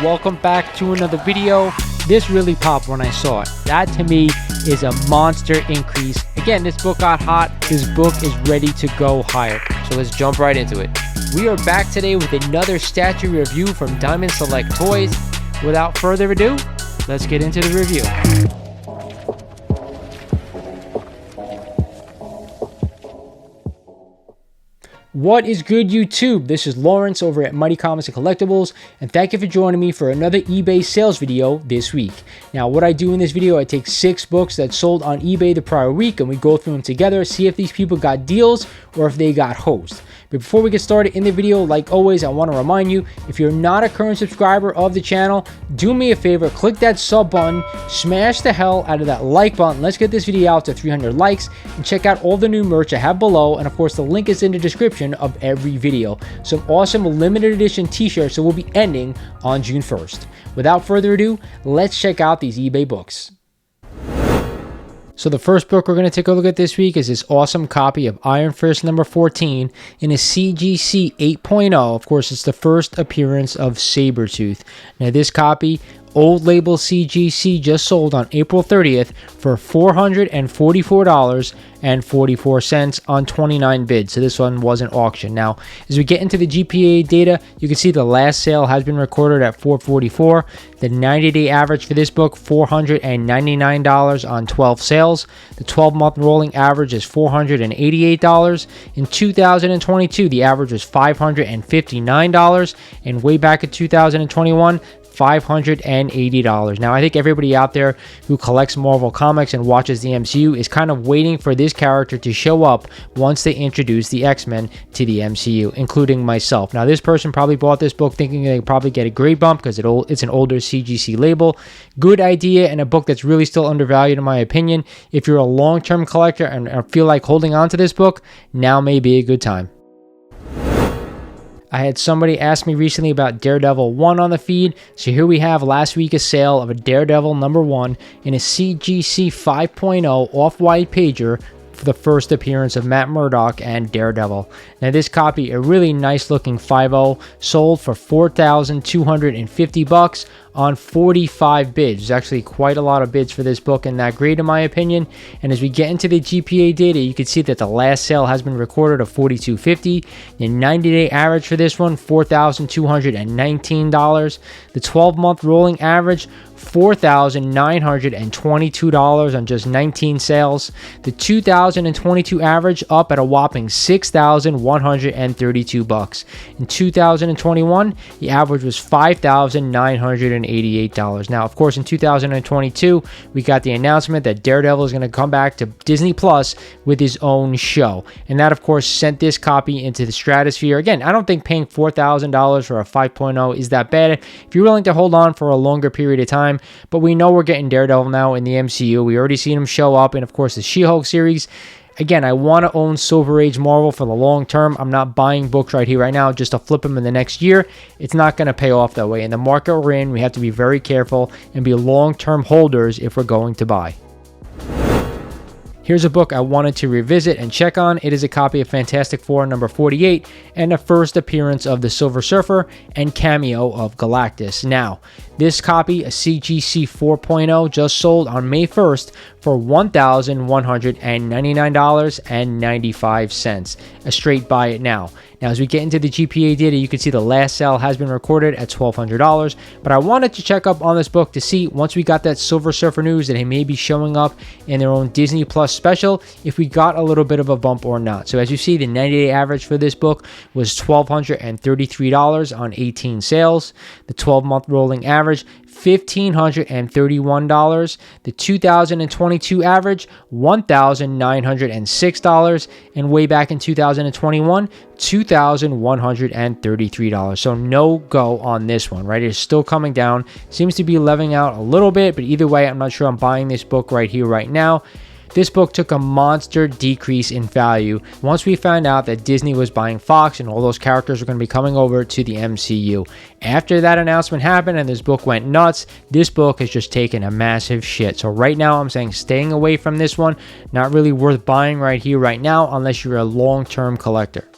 welcome back to another video. This really popped when I saw it. That to me is a monster increase. Again, this book got hot. This book is ready to go higher. So let's jump right into it. We are back today with another statue review from Diamond Select Toys. Without further ado, let's get into the review. What is good, YouTube? This is Lawrence over at Mighty Comics and Collectibles, and thank you for joining me for another eBay sales video this week. Now, what I do in this video, I take 6 books that sold on eBay the prior week, and we go through them together, see if these people got deals or if they got hosed. But before we get started in the video, like always, I want to remind you, if you're not a current subscriber of the channel, do me a favor, click that sub button, smash the hell out of that like button. Let's get this video out to 300 likes, and check out all the new merch I have below, and of course the link is in the description of every video. Some awesome limited edition t-shirts that will be ending on June 1st. Without further ado, let's check out these eBay books. So the first book we're going to take a look at this week is this awesome copy of Iron Fist number 14 in a CGC 8.0. Of course, it's the first appearance of Sabretooth. Now this copy, old label CGC, just sold on April 30th for $444.44 on 29 bids. So this one was an auction. Now, as we get into the GPA data, you can see the last sale has been recorded at $444. The 90-day average for this book, $499 on 12 sales. The 12-month rolling average is $488. In 2022, the average was $559, and way back in 2021, $580. Now, I think everybody out there who collects Marvel Comics and watches the MCU is kind of waiting for this character to show up once they introduce the X-Men to the MCU, including myself. Now, this person probably bought this book thinking they probably get a grade bump because it's an older CGC label. Good idea, and a book that's really still undervalued in my opinion. If you're a long-term collector and feel like holding on to this book, now may be a good time. I had somebody ask me recently about Daredevil 1 on the feed, so here we have last week a sale of a Daredevil number 1 in a CGC 5.0 off-white pager for the first appearance of Matt Murdock and Daredevil. Now this copy, a really nice looking 5.0, sold for $4,250 on 45 bids. There's actually quite a lot of bids for this book in that grade in my opinion. And as we get into the GPA data, you can see that the last sale has been recorded of $4,250. The 90-day average for this one, $4,219. The 12-month rolling average, $4,922 on just 19 sales. The 2022 average up at a whopping $6,132. In 2021, the average was $5,988. Now, of course, in 2022, we got the announcement that Daredevil is going to come back to Disney Plus with his own show. And that, of course, sent this copy into the stratosphere. Again, I don't think paying $4,000 for a 5.0 is that bad if you're willing to hold on for a longer period of time. But we know we're getting Daredevil now in the MCU. We already seen him show up in, of course, the She-Hulk series. Again, I want to own Silver Age Marvel for the long term. I'm not buying books right here, right now, just to flip them in the next year. It's not going to pay off that way. In the market we're in, we have to be very careful and be long-term holders if we're going to buy. Here's a book I wanted to revisit and check on. It is a copy of Fantastic Four number 48 and the first appearance of the Silver Surfer and cameo of Galactus. Now, this copy, a CGC 4.0, just sold on May 1st for $1,199.95. A straight buy it now. Now, as we get into the GPA data, you can see the last sale has been recorded at $1,200, but I wanted to check up on this book to see, once we got that Silver Surfer news that he may be showing up in their own Disney Plus special, if we got a little bit of a bump or not. So as you see, the 90-day average for this book was $1,233 on 18 sales. The 12-month rolling average, $1,531. The 2022 average, $1,906. And way back in 2021, $2,133. So no go on this one, right? It is still coming down. Seems to be leveling out a little bit, but either way, I'm not sure I'm buying this book right here, right now. This book took a monster decrease in value once we found out that Disney was buying Fox and all those characters were going to be coming over to the MCU. After that announcement happened and this book went nuts, this book has just taken a massive shit. So right now I'm saying staying away from this one, not really worth buying right here, right now, unless you're a long-term collector.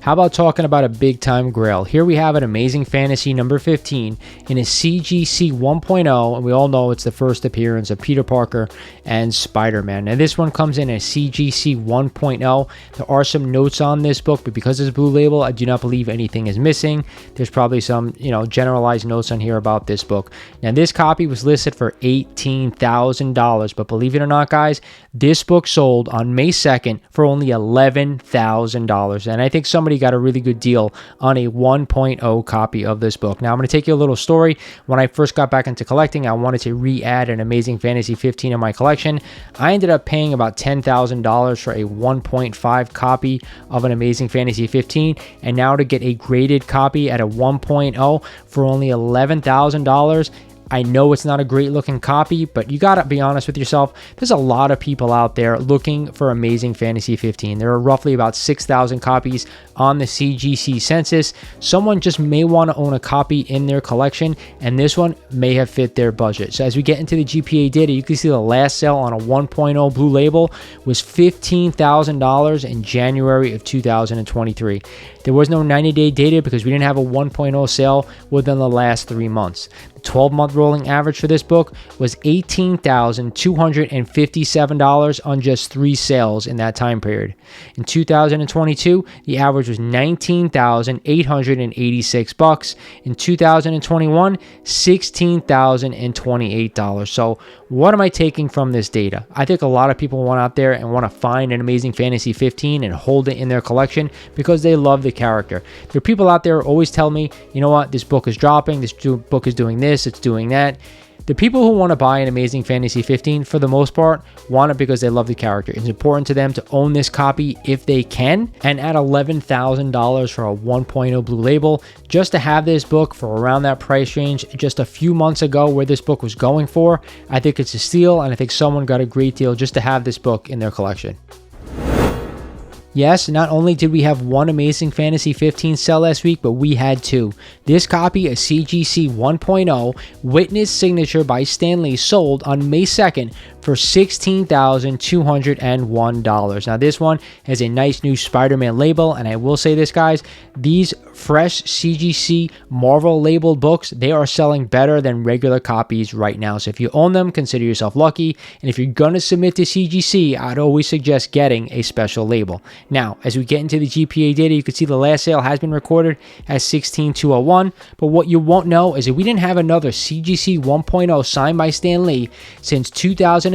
How about talking about a big time grail? Here we have an Amazing Fantasy number 15 in a CGC 1.0, and we all know it's the first appearance of Peter Parker and Spider-Man. Now this one comes in a CGC 1.0. There are some notes on this book, but because it's a blue label, I do not believe anything is missing. There's probably some, generalized notes on here about this book. Now this copy was listed for $18,000, but believe it or not, guys, this book sold on May 2nd for only $11,000, and I think somebody got a really good deal on a 1.0 copy of this book. Now I'm going to take you a little story. When I first got back into collecting, I wanted to re-add an Amazing Fantasy 15 in my collection. I ended up paying about $10,000 for a 1.5 copy of an Amazing Fantasy 15, and now to get a graded copy at a 1.0 for only $11,000. I know it's not a great looking copy, but you gotta be honest with yourself. There's a lot of people out there looking for Amazing Fantasy 15. There are roughly about 6,000 copies on the CGC census. Someone just may want to own a copy in their collection, and this one may have fit their budget. So as we get into the GPA data, you can see the last sale on a 1.0 blue label was $15,000 in January of 2023. There was no 90-day data because we didn't have a 1.0 sale within the last 3 months. The 12-month rolling average for this book was $18,257 on just 3 sales in that time period. In 2022, the average was $19,886. In 2021, $16,028. So what am I taking from this data? I think a lot of people went out there and want to find an Amazing Fantasy 15 and hold it in their collection because they love the character. There are people out there who always tell me, you know what, this book is dropping, this book is doing this, it's doing that. The people who want to buy an Amazing Fantasy 15, for the most part, want it because they love the character. It's important to them to own this copy if they can, and at $11,000 for a 1.0 blue label, just to have this book for around that price range just a few months ago where this book was going for, I think it's a steal, and I think someone got a great deal just to have this book in their collection. Yes, not only did we have one Amazing Fantasy 15 sell last week, but we had 2. This copy, a CGC 1.0, Witness Signature by Stan Lee, sold on May 2nd for $16,201. Now this one has a nice new Spider-Man label, and I will say this, guys, these fresh CGC Marvel labeled books, they are selling better than regular copies right now. So if you own them, consider yourself lucky, and if you're going to submit to CGC, I'd always suggest getting a special label. Now, as we get into the GPA data, you can see the last sale has been recorded as 16,201, but what you won't know is that we didn't have another CGC 1.0 signed by Stan Lee since 2022,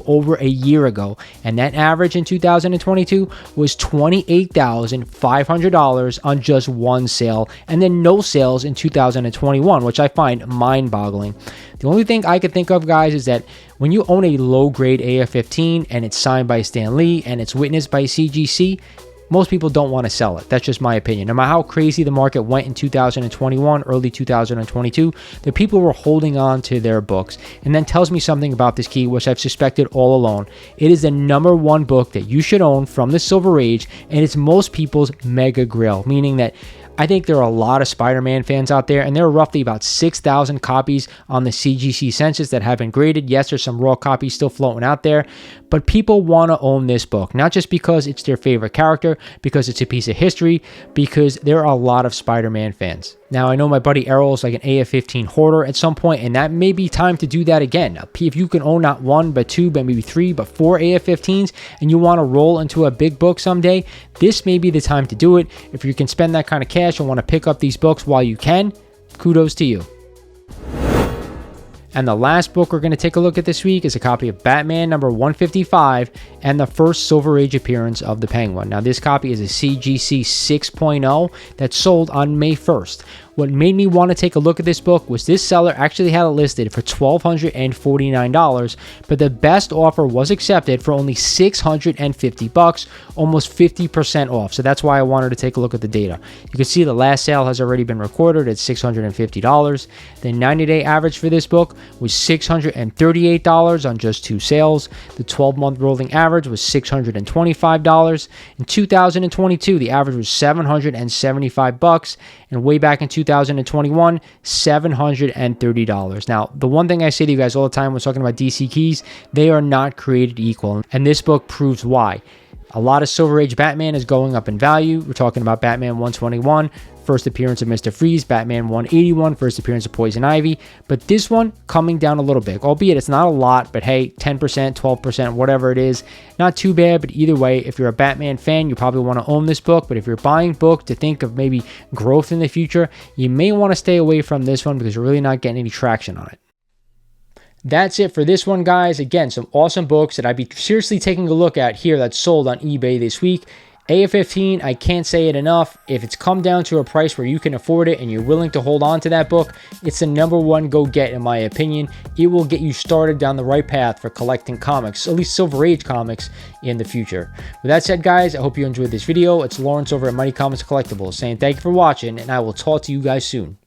over a year ago, and that average in 2022 was $28,500 on just one sale, and then no sales in 2021, which I find mind-boggling. The only thing I could think of, guys, is that when you own a low-grade AF-15 and it's signed by Stan Lee and it's witnessed by CGC, most people don't want to sell it. That's just my opinion. No matter how crazy the market went in 2021, early 2022, the people were holding on to their books. And then tells me something about this key, which I've suspected all along. It is the #1 book that you should own from the Silver Age, and it's most people's mega grail, meaning that I think there are a lot of Spider-Man fans out there, and there are roughly about 6,000 copies on the CGC census that have been graded. Yes, there's some raw copies still floating out there, but people want to own this book, not just because it's their favorite character, because it's a piece of history, because there are a lot of Spider-Man fans. Now, I know my buddy Errol is like an AF-15 hoarder at some point, and that may be time to do that again. If you can own not 1, but 2, but maybe 3, but 4 AF-15s, and you want to roll into a big book someday, this may be the time to do it. If you can spend that kind of cash and want to pick up these books while you can, kudos to you. And the last book we're going to take a look at this week is a copy of Batman number 155 and the first Silver Age appearance of the Penguin. Now, this copy is a CGC 6.0 that sold on May 1st. What made me want to take a look at this book was this seller actually had it listed for $1,249, but the best offer was accepted for only $650, almost 50% off. So that's why I wanted to take a look at the data. You can see the last sale has already been recorded at $650. The 90-day average for this book was $638 on just 2 sales. The 12-month rolling average was $625. In 2022, the average was $775, and way back in 2021, $730. Now, the one thing I say to you guys all the time when talking about DC keys, they are not created equal, and this book proves why. A lot of Silver Age Batman is going up in value. We're talking about Batman 121, first appearance of Mr. Freeze, Batman 181, first appearance of Poison Ivy. But this one coming down a little bit, albeit it's not a lot, but hey, 10%, 12%, whatever it is, not too bad. But either way, if you're a Batman fan, you probably want to own this book. But if you're buying book to think of maybe growth in the future, you may want to stay away from this one because you're really not getting any traction on it. That's it for this one, guys. Again, some awesome books that I'd be seriously taking a look at here that's sold on eBay this week. AF-15, I can't say it enough. If it's come down to a price where you can afford it and you're willing to hold on to that book, it's the #1 go get in my opinion. It will get you started down the right path for collecting comics, at least Silver Age comics in the future. With that said, guys, I hope you enjoyed this video. It's Lawrence over at Mighty Comics Collectibles saying thank you for watching, and I will talk to you guys soon.